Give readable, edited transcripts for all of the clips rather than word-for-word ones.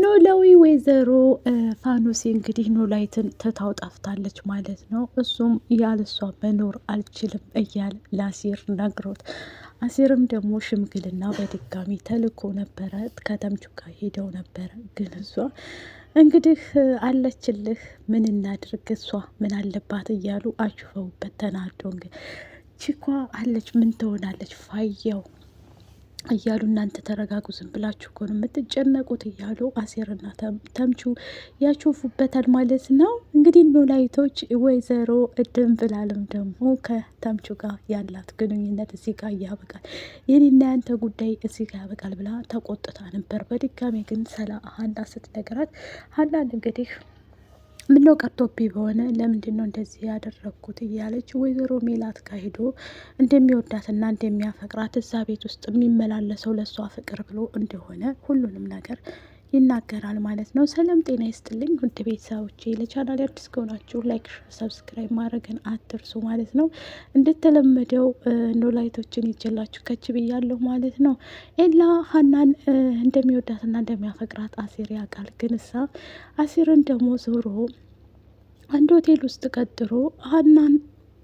ኖላዊ ወይዘሮ ፋኖሴ እንግዲህ ኖላዊትን ትታው ጠፍታለች ማለት ነው። እሱም ያለሷ መኖር አልችልም እያለ ለአሲር ነግሮት፣ አሲርም ደግሞ ሽምግልና በድጋሚ ተልኮ ነበረ። ከተምቹ ጋር ሄደው ነበረ። ግን እሷ እንግዲህ አለችልህ ምን እናድርግ እሷ ምን አለባት እያሉ አችፈውበት ተናዶ ቺኳ አለች ምን ትሆናለች ፋያው እያሉ እናንተ ተረጋጉ፣ ዝም ብላችሁ እኮ ነው የምትጨነቁት እያሉ አሴርና ተምቹ ያሾፉበታል ማለት ነው። እንግዲህ ኖላዊቶች ወይዘሮ ድንብላልም ደግሞ ከተምቹ ጋር ያላት ግንኙነት እዚህ ጋር ያበቃል፣ የኔና ያንተ ጉዳይ እዚህ ጋር ያበቃል ብላ ተቆጥታ ነበር። በድጋሚ ግን ስለ ሀና ስትነግራት ሀናን እንግዲህ ምነው ቀርቶብኝ በሆነ ለምንድን ነው እንደዚህ ያደረግኩት እያለች ወይዘሮ ሜላት ካሄዶ እንደሚወዳትና እንደሚያፈቅራት እዛ ቤት ውስጥ የሚመላለሰው ለእሷ ፍቅር ብሎ እንደሆነ ሁሉንም ነገር ይናገራል ማለት ነው። ሰላም ጤና ይስጥልኝ ውድ ቤተሰቦቼ፣ ለቻናል አዲስ ከሆናችሁ ላይክ፣ ሰብስክራይብ ማድረግን አትርሱ ማለት ነው። እንደተለመደው ኖላዊቶችን ይዤላችሁ ከች ብያለሁ ማለት ነው። ኤላ ሀናን እንደሚወዳትና እንደሚያፈቅራት አሲር ያውቃል። ግን እሳ አሲርን ደግሞ ዞሮ አንድ ሆቴል ውስጥ ቀጥሮ ሀናን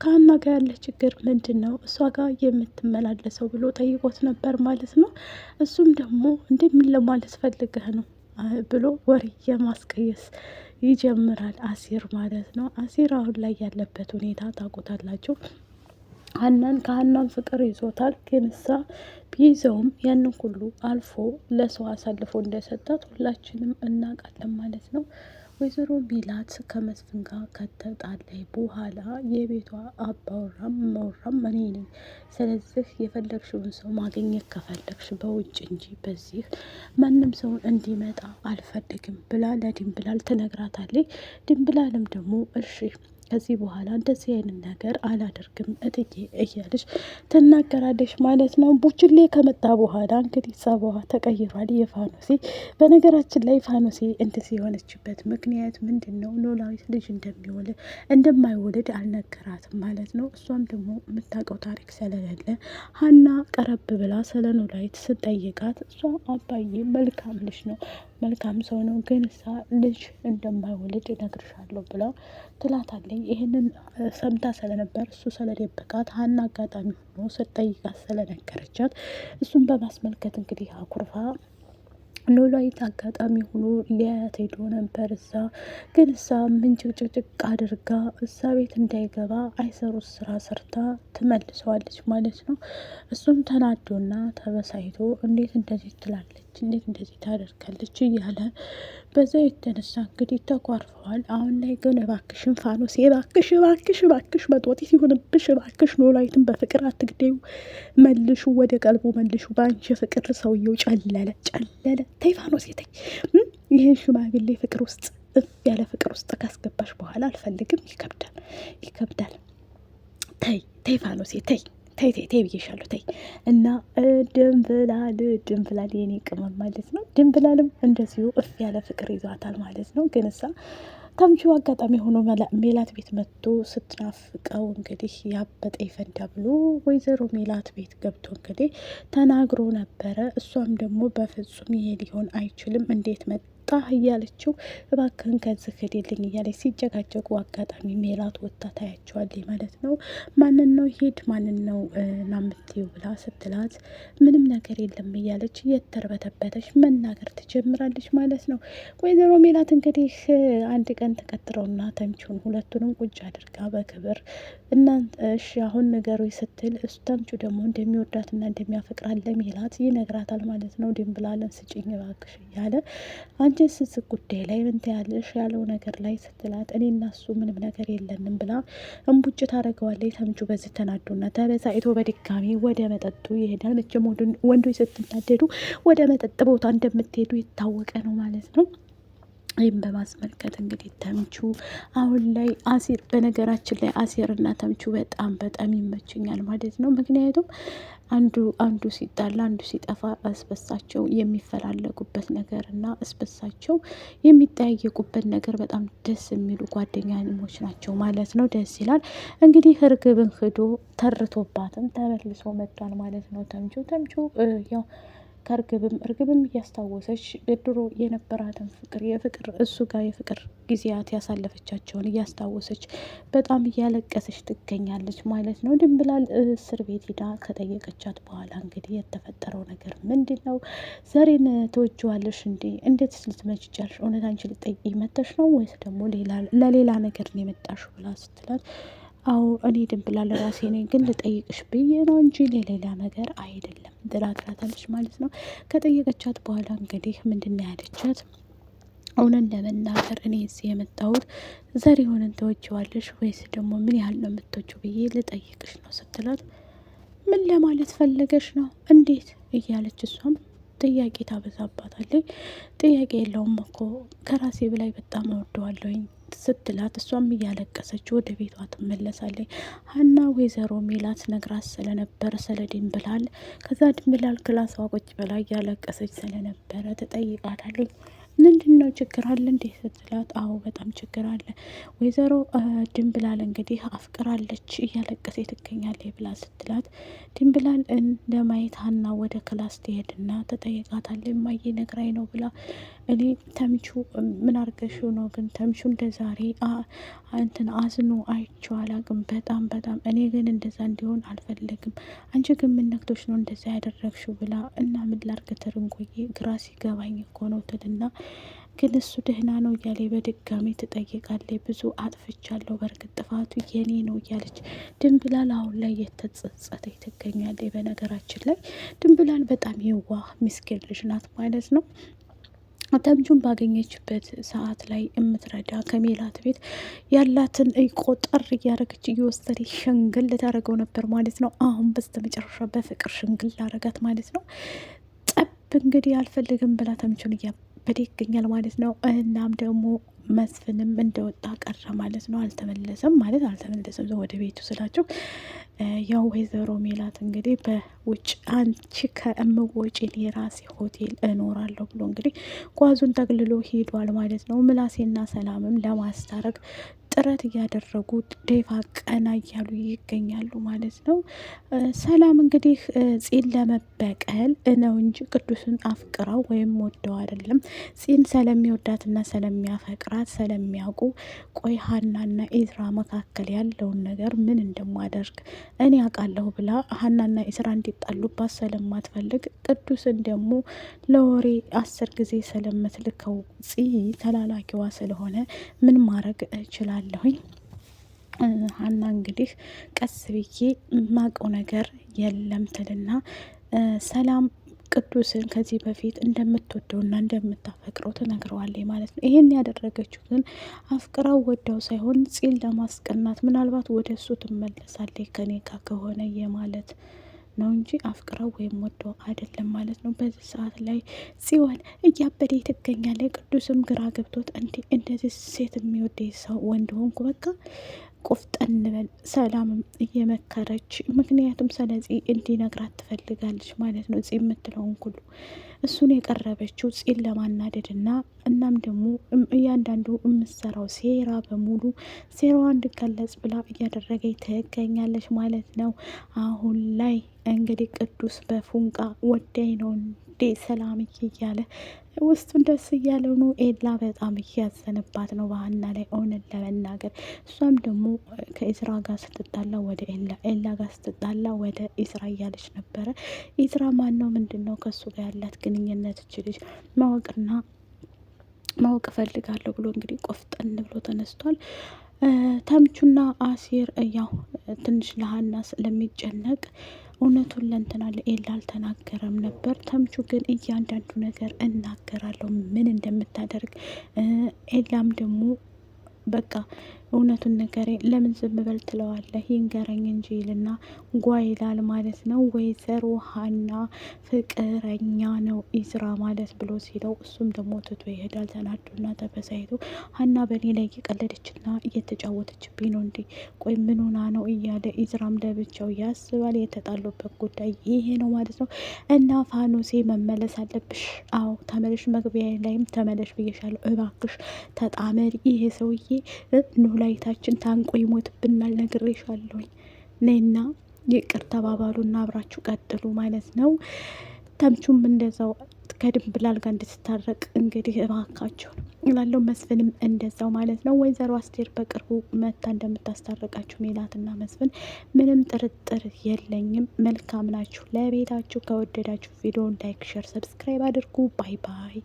ከሀና ጋር ያለ ችግር ምንድን ነው እሷ ጋር የምትመላለሰው ብሎ ጠይቆት ነበር ማለት ነው። እሱም ደግሞ እንደምን ለማለት ፈልገህ ነው ብሎ ወሬ የማስቀየስ ይጀምራል አሲር ማለት ነው። አሲር አሁን ላይ ያለበት ሁኔታ ታውቁታላችሁ። ሀናን ከሀናን ፍቅር ይዞታል። ግን እሳ ቢይዘውም ያንን ሁሉ አልፎ ለሰው አሳልፎ እንደሰጣት ሁላችንም እናውቃለን ማለት ነው። ወይዘሮ ሜላት ከመስፍን ጋር ከተጣላይ በኋላ የቤቷ አባወራም መወራም እኔ ነኝ፣ ስለዚህ የፈለግሽውን ሰው ማግኘት ከፈለግሽ በውጭ እንጂ በዚህ ማንም ሰውን እንዲመጣ አልፈልግም ብላ ለድንብላል ትነግራታለች። ድንብላልም ደግሞ እሺ ከዚህ በኋላ እንደዚህ አይነት ነገር አላደርግም እትዬ እያለች ትናገራለች ማለት ነው። ቡችሌ ከመጣ በኋላ እንግዲህ ጸባዋ ተቀይሯል የፋኖሴ። በነገራችን ላይ ፋኖሴ እንደዚህ የሆነችበት ምክንያት ምንድን ነው? ኖላዊት ልጅ እንደማይወለድ አልነገራትም ማለት ነው። እሷም ደግሞ የምታውቀው ታሪክ ስለሌለ ሀና ቀረብ ብላ ስለ ኖላዊት ስጠይቃት እሷ አባዬ መልካም ልጅ ነው፣ መልካም ሰው ነው፣ ግን እሳ ልጅ እንደማይወልድ እነግርሻለሁ ብላ ትላታለኝ። ይህንን ሰምታ ስለነበር እሱ ስለደበቃት ሀና አጋጣሚ ሆኖ ስትጠይቃት ስለነገረቻት እሱን በማስመልከት እንግዲህ አኩርፋ ኖላዊት አጋጣሚ ሆኖ ሊያያት ሄዶ ነበር እዛ። ግን እሳ ምንጭቅጭቅ አድርጋ እዛ ቤት እንዳይገባ አይሰሩት ስራ ሰርታ ትመልሰዋለች ማለት ነው። እሱም ተናዶና ተበሳይቶ እንዴት እንደዚህ ትላለች፣ እንዴት እንደዚህ ታደርጋለች እያለ በዛ የተነሳ እንግዲህ ተኳርፈዋል። አሁን ላይ ግን እባክሽን ፋኖሴ እባክሽ እባክሽ እባክሽ መጦጢት ይሁንብሽ፣ እባክሽ ኖላዊትን በፍቅር አትግደዩ፣ መልሹ ወደ ቀልቡ መልሹ፣ በአንቺ ፍቅር ሰውየው ጨለለ ጨለለ። ተይ ፋኖሴ ተይ፣ ይህን ሽማግሌ ፍቅር ውስጥ ያለ ፍቅር ውስጥ ካስገባሽ በኋላ አልፈልግም፣ ይከብዳል ይከብዳል። ተይ ተይ ፋኖሴ ተይ ተይ ተይ ተይ ብዬሻለሁ ተይ። እና ድንብላል የኔ ቅመም ማለት ነው። ድንብላልም እንደዚሁ ያለ ፍቅር ይዟታል ማለት ነው። ግን እሳ ተምቹ አጋጣሚ ሆኖ ሜላት ቤት መጥቶ ስትናፍቀው እንግዲህ ያበጠ ይፈንዳ ብሎ ወይዘሮ ሜላት ቤት ገብቶ እንግዲህ ተናግሮ ነበረ። እሷም ደግሞ በፍጹም ይሄ ሊሆን አይችልም፣ እንዴት መጣ እያለችው እባክህን ከዚህ ሂድልኝ እያለች ሲጨቃጨቁ አጋጣሚ ሜላት ወጥታ ታያቸዋለች ማለት ነው። ማንን ነው ሂድ ማንን ነው ናምቴው ብላ ስትላት ምንም ነገር የለም እያለች እየተርበተበተች መናገር ትጀምራለች ማለት ነው። ወይዘሮ ሜላት እንግዲህ አንድ ቀን ተቀጥረውና ተምቹን ሁለቱንም ቁጭ አድርጋ በክብር እናንተ እሺ አሁን ንገሩኝ ስትል እሱ ተምቹ ደግሞ እንደሚወዳትና እንደሚያፈቅራት ለሜላት ይነግራታል ማለት ነው። ድንብላልን ስጭኝ እባክሽ እያለ አንቺ ስስቅ ጉዳይ ላይ ምን ትያለሽ ያለው ነገር ላይ ስትላት እኔ እና እሱ ምንም ነገር የለንም ብላ እምቡጭ ታደርገዋለች። ተምቹ በዚህ ተናዶና ተበሳጭቶ በድጋሚ ወደ መጠጡ ይሄዳል። መቼም ወንዶች ስትናደዱ ወደ መጠጥ ቦታ እንደምትሄዱ የታወቀ ነው ማለት ነው። ይህም በማስመልከት እንግዲህ ተምቹ አሁን ላይ አሲር፣ በነገራችን ላይ አሲርና ተምቹ በጣም በጣም ይመችኛል ማለት ነው። ምክንያቱም አንዱ ሲጣላ አንዱ ሲጠፋ እስበሳቸው የሚፈላለጉበት ነገር እና እስበሳቸው የሚጠያየቁበት ነገር በጣም ደስ የሚሉ ጓደኛሞች ናቸው ማለት ነው። ደስ ይላል። እንግዲህ እርግብን ሂዶ ተርቶባትም ተመልሶ መጥቷል ማለት ነው። ተምቹ ያው እርግብም እያስታወሰች ድሮ የነበራትን የፍቅር እሱ ጋር የፍቅር ጊዜያት ያሳለፈቻቸውን እያስታወሰች በጣም እያለቀሰች ትገኛለች ማለት ነው። ድንብላል እስር ቤት ሂዳ ከጠየቀቻት በኋላ እንግዲህ የተፈጠረው ነገር ምንድን ነው? ዘሬን ትወጂዋለሽ እንዴ? እንዴት ልትመጪ ቻልሽ? እውነት አንቺ ልትጠይቂኝ መጥተሽ ነው ወይስ ደግሞ ለሌላ ነገር ነው የመጣሽው? ብላ ስትላት አዎ እኔ ድንብላል ራሴ ነኝ፣ ግን ልጠይቅሽ ብዬ ነው እንጂ ለሌላ ነገር አይደለም ትላታለች ማለት ነው። ከጠየቀቻት በኋላ እንግዲህ ምንድን ነው ያለቻት? እውነት ለመናገር እኔ እዚህ የመጣሁት ዘሪሁንን ትወጂዋለሽ ወይስ ደግሞ ምን ያህል ነው የምትወጂው ብዬ ልጠይቅሽ ነው ስትላት፣ ምን ለማለት ፈለገሽ ነው? እንዴት እያለች እሷም ጥያቄ ታበዛባታለች። ጥያቄ የለውም እኮ ከራሴ በላይ በጣም እወደዋለሁኝ ስትላት፣ እሷም እያለቀሰች ወደ ቤቷ ትመለሳለች። ሀና ወይዘሮ ሜላት ነግራት ስለነበረ ስለ ድንብላል፣ ከዛ ድንብላል ክላሷ ቁጭ ብላ እያለቀሰች ስለነበረ ትጠይቃታለች። ምንድን ነው ችግር አለ እንዴ ስትላት፣ አዎ በጣም ችግር አለ ወይዘሮ ድንብላል እንግዲህ አፍቅራለች እያለቀሰች ትገኛለች ብላ ስትላት፣ ድንብላል ለማየት ሀና ወደ ክላስ ትሄድና ተጠይቃታለች። እማዬ ነግራኝ ነው ብላ፣ እኔ ተምቹ ምን አርገሽው ነው ግን ተምቹ እንደ ዛሬ እንትን አዝኖ አይቼው አላቅም። በጣም እኔ ግን እንደዛ እንዲሆን አልፈለግም። አንቺ ግን ምን ነክቶሽ ነው እንደዛ ያደረግሽው ብላ፣ እና ምን ላርግ ትርንጎዬ ግራ ሲገባኝ እኮ ነው ትልና፣ ግን እሱ ደህና ነው እያለ በድጋሚ ትጠይቃለች። ብዙ አጥፍቻለሁ፣ በእርግጥ ጥፋቱ የኔ ነው እያለች ድንብላል አሁን ላይ የተጸጸተች ትገኛለች። በነገራችን ላይ ድንብላል በጣም የዋህ ምስኪን ልጅ ናት ማለት ነው። ተምቹን ባገኘችበት ሰዓት ላይ የምትረዳ ከሜላት ቤት ያላትን ቆጠር እያደረገች እየወሰደች ሽንግል ታደረገው ነበር ማለት ነው። አሁን በስተመጨረሻ በፍቅር ሽንግል ላረጋት ማለት ነው። ጠብ እንግዲህ አልፈልግም ብላ ተምቹን እያበደ ይገኛል ማለት ነው። እናም ደግሞ መስፍንም እንደወጣ ቀረ ማለት ነው። አልተመለሰም ወደ ቤቱ ስላቸው ያው ወይዘሮ ሜላት እንግዲህ በውጭ አንቺ ከእምወጪ የራሴ ሆቴል እኖራለሁ ብሎ እንግዲህ ጓዙን ጠቅልሎ ሄዷል ማለት ነው። ምላሴና ሰላምም ለማስታረቅ ጥረት እያደረጉ ዴቫ ቀና እያሉ ይገኛሉ ማለት ነው። ሰላም እንግዲህ ፂን ለመበቀል ነው እንጂ ቅዱስን አፍቅራው ወይም ወደው አይደለም። ፂን ስለሚወዳትና ስለሚያፈቅራት ስለሚያውቁ፣ ቆይ ሀናና ኢዝራ መካከል ያለውን ነገር ምን እንደማደርግ እኔ አውቃለሁ ብላ ሀናና ኢዝራ እንዲጣሉባት ስለማትፈልግ፣ ቅዱስን ደግሞ ለወሬ 10 ጊዜ ስለምትልከው ፂ ተላላኪዋ ስለሆነ ምን ማድረግ እችላለሁኝ? ሀና እንግዲህ ቀስ ብዬ ማቀው ነገር የለም ትልና ሰላም ቅዱስን ከዚህ በፊት እንደምትወደውና እንደምታፈቅረው ትነግረዋለች ማለት ነው። ይሄን ያደረገችው ግን አፍቅራው ወደው ሳይሆን ፂን ለማስቀናት፣ ምናልባት ወደ እሱ ትመለሳለች ከኔ ጋ ከሆነ የማለት ነው እንጂ አፍቅረው ወይም ወደው አይደለም ማለት ነው። በዚህ ሰዓት ላይ ጽዮን እያበደ ትገኛለች። ቅዱስም ግራ ገብቶት እንደዚህ ሴት የሚወደ ሰው ወንድ ሆንኩ በቃ ቆፍጠን በል። ሰላምም እየመከረች ምክንያቱም ስለዚህ እንዲነግራት ትፈልጋለች ማለት ነው። ፂ የምትለውን ሁሉ እሱን የቀረበችው ፂን ለማናደድ እና እናም ደግሞ እያንዳንዱ የምትሰራው ሴራ በሙሉ ሴራዋ እንድገለጽ ብላ እያደረገች ትገኛለች ማለት ነው። አሁን ላይ እንግዲህ ቅዱስ በፉንቃ ወዳኝ ነው እንዴ ሰላምዬ እያለ ውስጡን ደስ እያለው ነው። ኤላ በጣም እያዘነባት ነው በሀና ላይ እውነት ለመናገር። እሷም ደግሞ ከኢስራ ጋር ስትጣላ ወደ ኤላ ጋር ስትጣላ ወደ ኢስራ እያለች ነበረ። ኢስራ ማን ነው ምንድን ነው ከሱ ጋር ያላት ግንኙነት እችልች ማወቅ እፈልጋለሁ ብሎ እንግዲህ ቆፍጠን ብሎ ተነስቷል። ተምቹና አሲር ያው ትንሽ ለሀና ስለሚጨነቅ እውነቱን ለእንትና ለኤላ አልተናገረም ነበር። ተምቹ ግን እያንዳንዱ ነገር እናገራለሁ ምን እንደምታደርግ። ኤላም ደግሞ በቃ እውነቱን ነገረኝ፣ ለምን ዝም በል ትለዋለህ? ይንገረኝ እንጂ ይልና ጓ ይላል ማለት ነው። ወይዘሮ ሀና ፍቅረኛ ነው ኢዝራ ማለት ብሎ ሲለው እሱም ደግሞ ትቶ ይሄዳል ተናዶና ተበሳይቶ። ሀና በእኔ ላይ እየቀለደችና እየተጫወተችብኝ ነው እንዴ? ቆይ ምን ሆና ነው እያለ ኢዝራም ለብቻው ያስባል። የተጣሉበት ጉዳይ ይሄ ነው ማለት ነው። እና ፋኖሴ መመለስ አለብሽ። አዎ ተመለሽ፣ መግቢያ ላይም ተመለሽ ብዬሻለሁ። እባክሽ ተጣመሪ። ይሄ ሰውዬ ኖላይታችን ታንቆ ይሞትብናል፣ ነግሬሻለሁኝ። ነይና ይቅር ተባባሉና አብራችሁ ቀጥሉ ማለት ነው። ተምቹም እንደዛው ከድንብላል ጋር እንድትታረቅ እንግዲህ እባካችሁ እላለሁ። መስፍንም እንደዛው ማለት ነው። ወይዘሮ አስቴር በቅርቡ መታ እንደምታስታርቃችሁ ሜላትና መስፍን ምንም ጥርጥር የለኝም። መልካም ናችሁ። ለቤታችሁ ከወደዳችሁ ቪዲዮን ላይክ፣ ሸር፣ ሰብስክራይብ አድርጉ። ባይ ባይ።